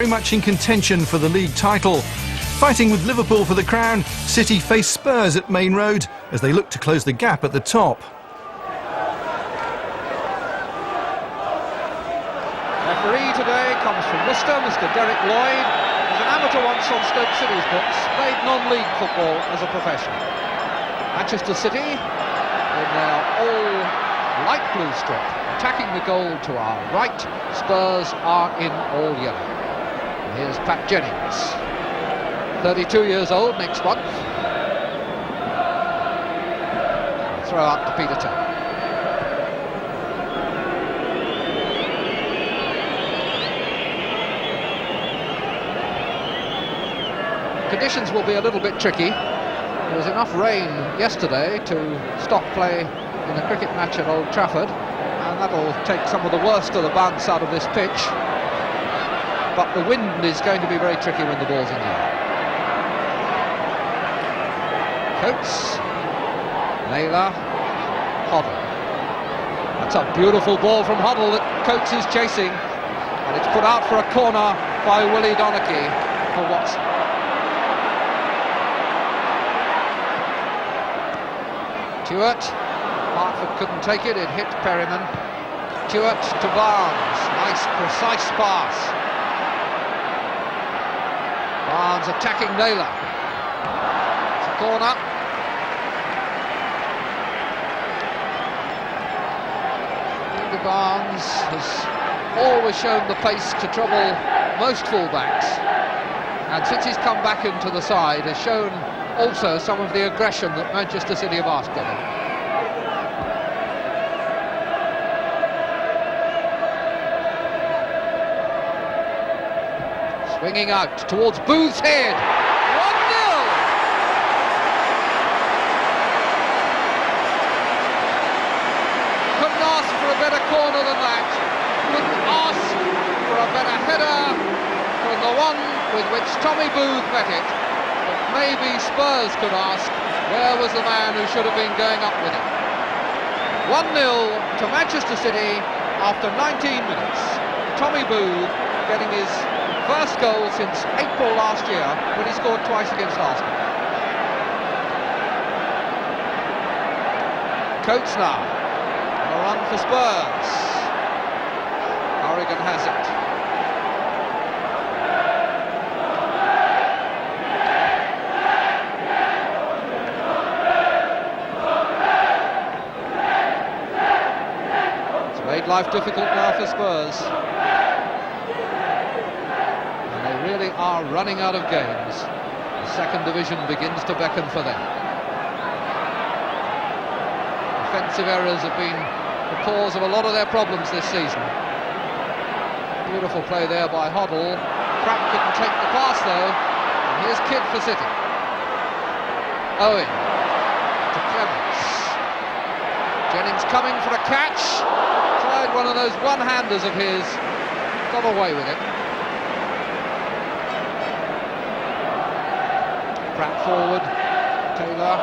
Very much in contention for the league title. Fighting with Liverpool for the crown, City face Spurs at Main Road as they look to close the gap at the top. Referee today comes from Worcester, Mr. Derek Lloyd. He's an amateur once on Stoke City's books, played non-league football as a professional. Manchester City, in their all light blue strip, attacking the goal to our right. Spurs are in all yellow. Here's Pat Jennings, 32 years old next month. Throw out to Peter Taylor. Conditions will be a little bit tricky. There was enough rain yesterday to stop play in a cricket match at Old Trafford, and that'll take some of the worst of the bounce out of this pitch. But the wind is going to be very tricky when the ball's in the air. Coates, Naylor, Hoddle. That's a beautiful ball from Hoddle that Coates is chasing, and it's put out for a corner by Willie Donachie for Watson. Stewart, Hartford couldn't take it, it hit Perryman. Stewart to Barnes, nice precise pass. Barnes attacking Naylor. It's a corner. Peter Barnes has always shown the pace to trouble most fullbacks, and since he's come back into the side has shown also some of the aggression that Manchester City have asked of him. Swinging out towards Booth's head. 1-0! Couldn't ask for a better corner than that. Couldn't ask for a better header than the one with which Tommy Booth met it. But maybe Spurs could ask, where was the man who should have been going up with it? 1-0 to Manchester City after 19 minutes. Tommy Booth getting his first goal since April last year, when he scored twice against Arsenal. Coates now, on a run for Spurs. Oregon has it. It's made life difficult now for Spurs. Really are running out of games. The second division begins to beckon for them. Offensive errors have been the cause of a lot of their problems this season. Beautiful play there by Hoddle. Pratt couldn't take the pass though. And here's Kidd for City. Owen to Clements. Jennings coming for a catch. Tried one of those one-handers of his. Got away with it. Pratt forward, Taylor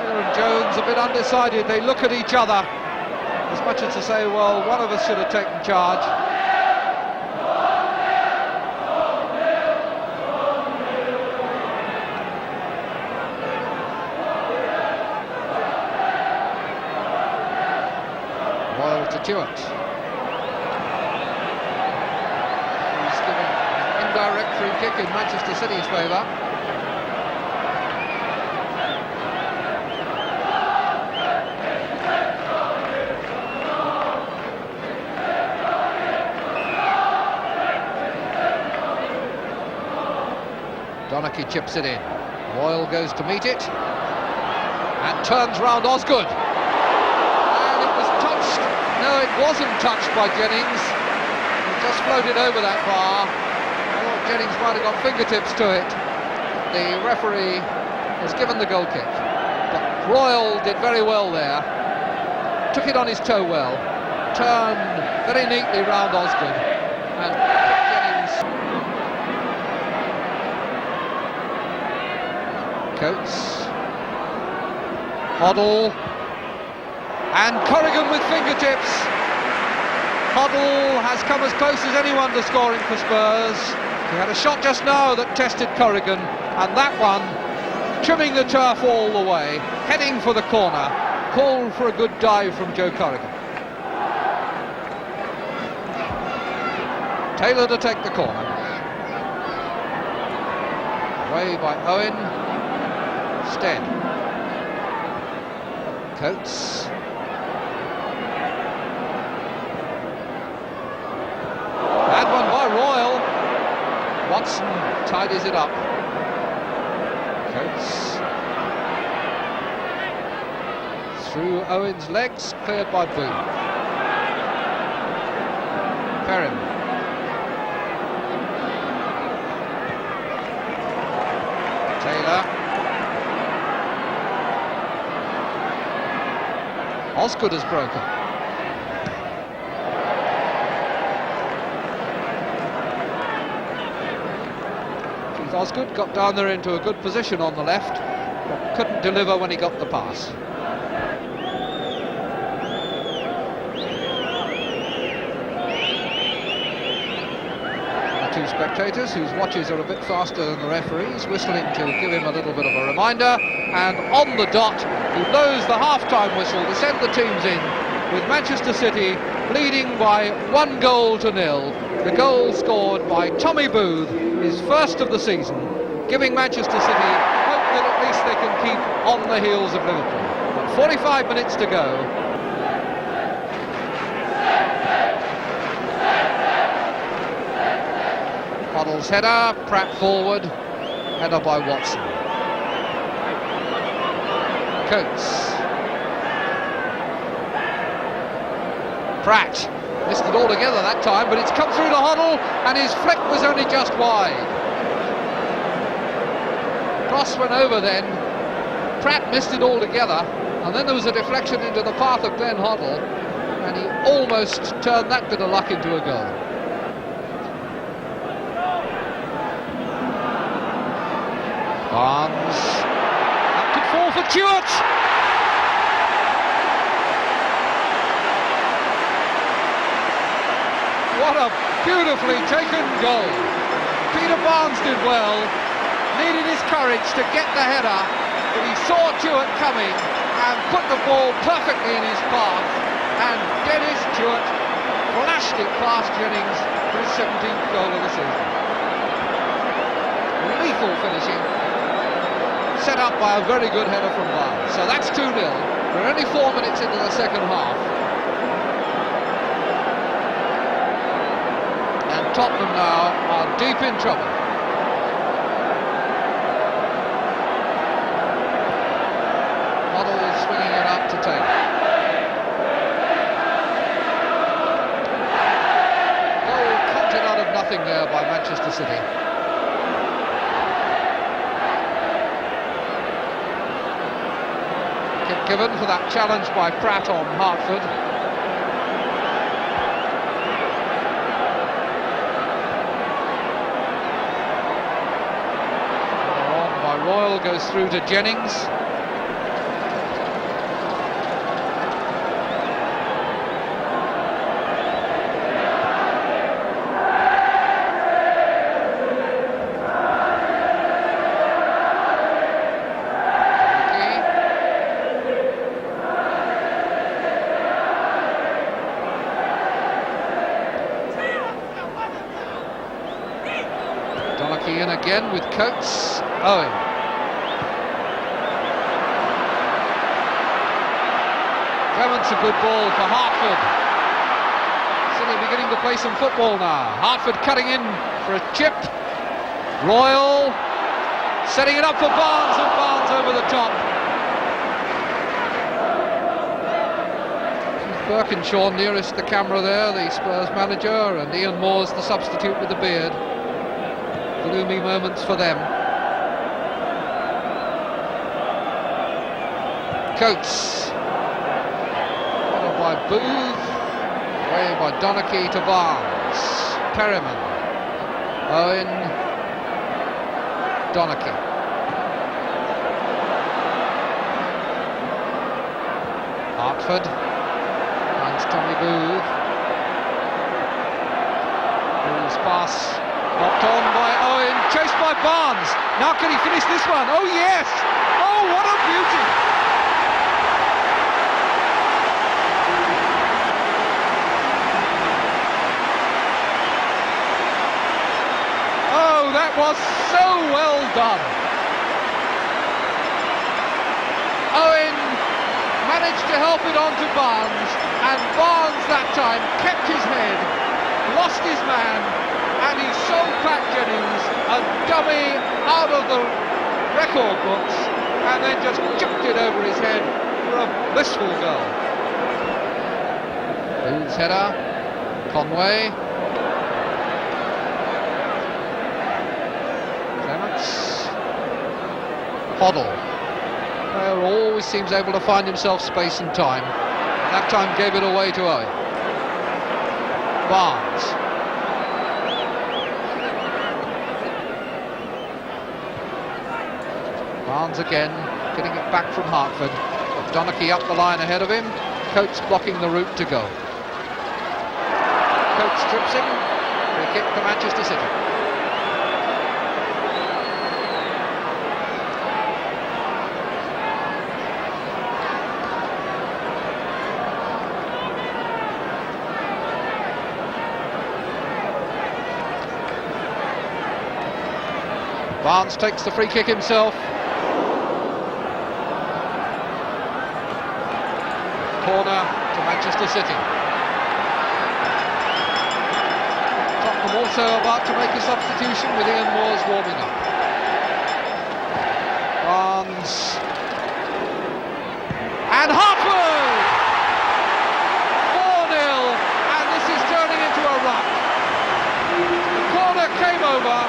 and Jones a bit undecided. They look at each other as much as to say, well, one of us should have taken charge. Royal to Stewart. He's giving an indirect free kick in Manchester City's favour. Donachie chips it in. Royal goes to meet it and turns round Osgood. And it was touched. No, it wasn't touched by Jennings. It just floated over that bar. I thought Jennings might have got fingertips to it. The referee has given the goal kick. But Royal did very well there. Took it on his toe well. Turned very neatly round Osgood. And Jennings... Coates, Hoddle, and Corrigan with fingertips. Hoddle has come as close as anyone to scoring for Spurs. He had a shot just now that tested Corrigan, and that one, trimming the turf all the way, heading for the corner, called for a good dive from Joe Corrigan. Taylor to take the corner. Away by Owen. Stead. Coates. Bad one by Royal. Watson tidies it up. Coates. Through Owen's legs, cleared by Boone. Perrin. Taylor. Osgood has broken. Keith Osgood got down there into a good position on the left, but couldn't deliver when he got the pass. Two spectators whose watches are a bit faster than the referees, whistling to give him a little bit of a reminder, and on the dot he blows the half-time whistle to send the teams in, with Manchester City leading by 1-0. The goal scored by Tommy Booth, his first of the season, giving Manchester City hope that at least they can keep on the heels of Liverpool. But 45 minutes to go. Hoddle's header, Pratt forward, header by Watson. Coates. Pratt missed it altogether that time, but it's come through to Hoddle, and his flick was only just wide. Cross went over then. Pratt missed it altogether, and then there was a deflection into the path of Glenn Hoddle, and he almost turned that bit of luck into a goal. Barnes, that could fall for Stewart. What a beautifully taken goal. Peter Barnes did well, needed his courage to get the header, but he saw Stewart coming and put the ball perfectly in his path, and Dennis Stewart flashed it past Jennings for his 17th goal of the season. Lethal finishing, set up by a very good header from Barnes. So that's 2-0. We're only 4 minutes into the second half. And Tottenham now are deep in trouble. Hoddle is swinging it up to Taylor. Goal counted out of nothing there by Manchester City. Given for that challenge by Pratt on Hartford. On by Royal, goes through to Jennings. In again with Coates. Owen. Clement's a good ball for Hartford. City beginning to play some football now. Hartford cutting in for a chip. Royal setting it up for Barnes, and Barnes over the top. Birkinshaw nearest the camera there, the Spurs manager, and Ian Moore's the substitute with the beard. Gloomy moments for them. Coates. Followed by Booth. Away by Donachie to Barnes. Perryman. Owen. Donachie. Hartford. Finds Tommy Booth. Loose pass, knocked on by Owen, chased by Barnes. Now can he finish this one? Oh yes! Oh, what a beauty! Oh, that was so well done. Owen managed to help it on to Barnes, and Barnes that time kept his head, lost his man, and he sold Pat Jennings a dummy out of the record books, and then just chucked it over his head for a blissful goal. Booth's header, Conway. Clements. Hoddle. Player always seems able to find himself space and time. That time gave it away to Owen. Barnes. Barnes again, getting it back from Hartford. Donachie up the line ahead of him. Coates blocking the route to goal. Coates strips him. Free kick to Manchester City. Barnes takes the free kick himself. Corner to Manchester City. Tottenham also about to make a substitution with Ian Moores warming up. Barnes. And Hartford! 4-0, and this is turning into a run. The corner came over,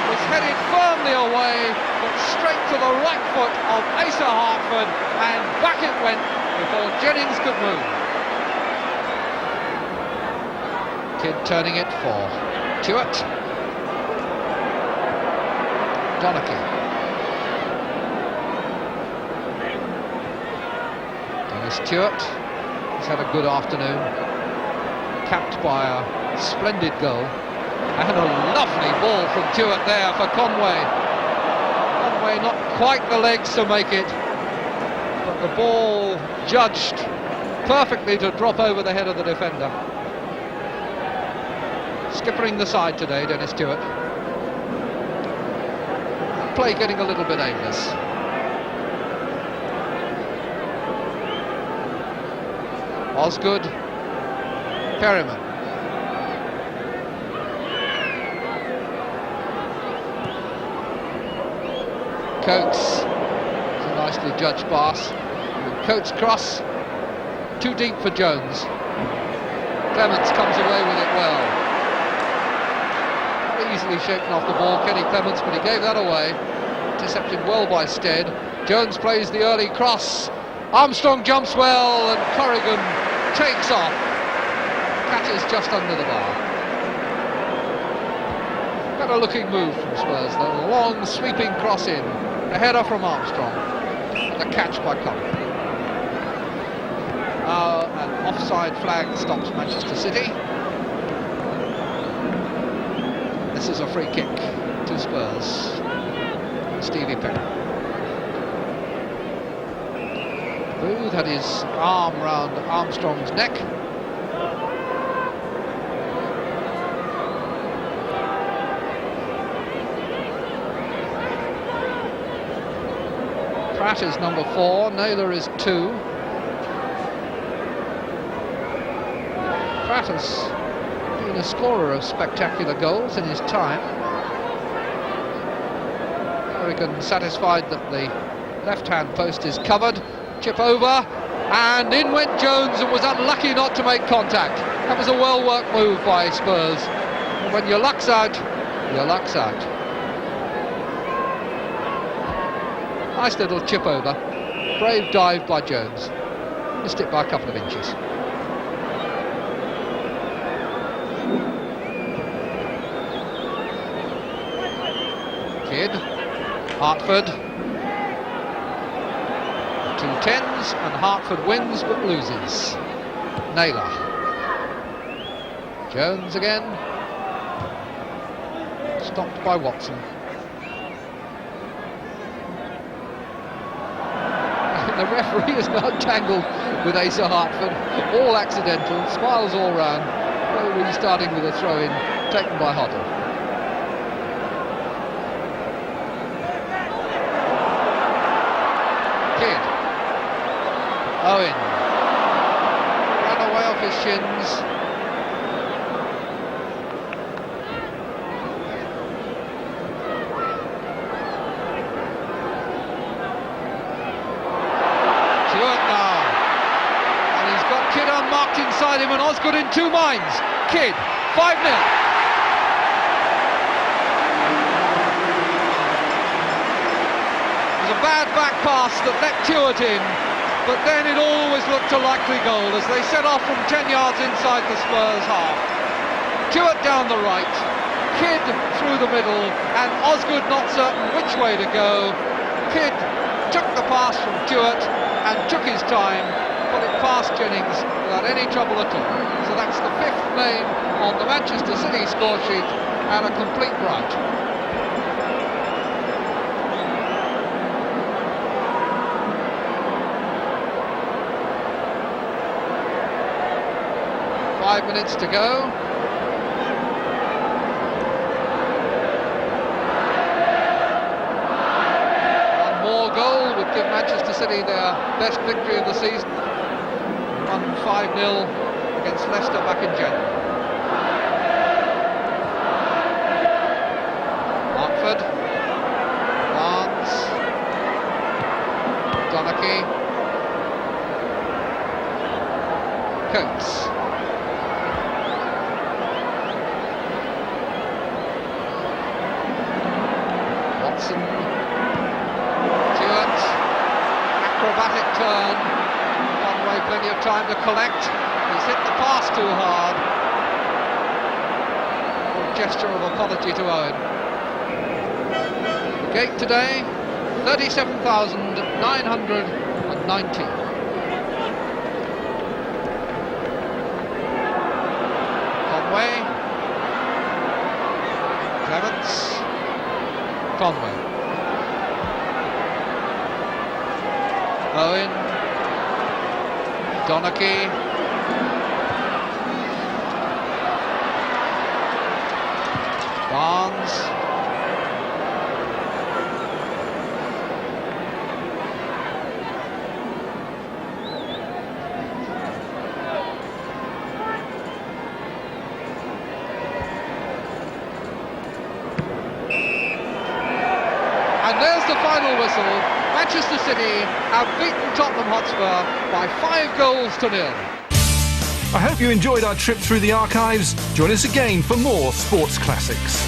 was headed firmly away, but straight to the right foot of Asa Hartford, and back it went before Jennings could move. Kidd turning it for Stewart. Donachie. Dennis Stewart has had a good afternoon, capped by a splendid goal. And a lovely ball from Stewart there for Conway. Conway not quite the legs to make it, but the ball judged perfectly to drop over the head of the defender. Skippering the side today, Dennis Stewart. Play getting a little bit aimless. Osgood. Perryman. Coates, it's a nicely judged pass. Coates cross, too deep for Jones. Clements comes away with it well. Easily shaken off the ball, Kenny Clements, but he gave that away. Intercepted well by Stead. Jones plays the early cross. Armstrong jumps well, and Corrigan takes off. Catches just under the bar. Better looking move from Spurs, though. A long sweeping cross in. A header from Armstrong. And a catch by Corrigan. Now an offside flag stops Manchester City. This is a free kick to Spurs. Stevie Perry. Booth had his arm round Armstrong's neck. Pratt is number 4, Naylor is 2. Pratt has been a scorer of spectacular goals in his time. Corrigan satisfied that the left-hand post is covered. Chip over, and in went Jones and was unlucky not to make contact. That was a well-worked move by Spurs. And when your luck's out, your luck's out. Nice little chip over. Brave dive by Jones. Missed it by a couple of inches. Kidd, Hartford. 2-10s, and Hartford wins but loses. Naylor. Jones again. Stopped by Watson. The referee is now tangled with Asa Hartford. All accidental, smiles all round. Probably starting with a throw-in taken by Hoddle. Kidd. Owen. Ran away off his shins. Kidd unmarked inside him, and Osgood in two minds. Kidd, 5-0. It was a bad back pass that let Tuart in, but then it always looked a likely goal as they set off from 10 yards inside the Spurs half. Tuart down the right, Kidd through the middle, and Osgood not certain which way to go. Kidd took the pass from Tuart and took his time. Put it past Jennings without any trouble at all. So that's the 5th name on the Manchester City score sheet and a complete rout. Five minutes to go. One more goal would give Manchester City their best victory of the season. Won 5-0 against Leicester back in January. Hartford, Barnes, Donachie, Coates. Watson, Tuart, acrobatic turn. Plenty of time to collect. He's hit the pass too hard. A gesture of apology to Owen. The gate today, 37,990. Conway, Clements, Conway, Owen, Donachie, Barnes, and there's the final whistle. Manchester City have beaten Tottenham Hotspur by 5-0. I hope you enjoyed our trip through the archives. Join us again for more sports classics.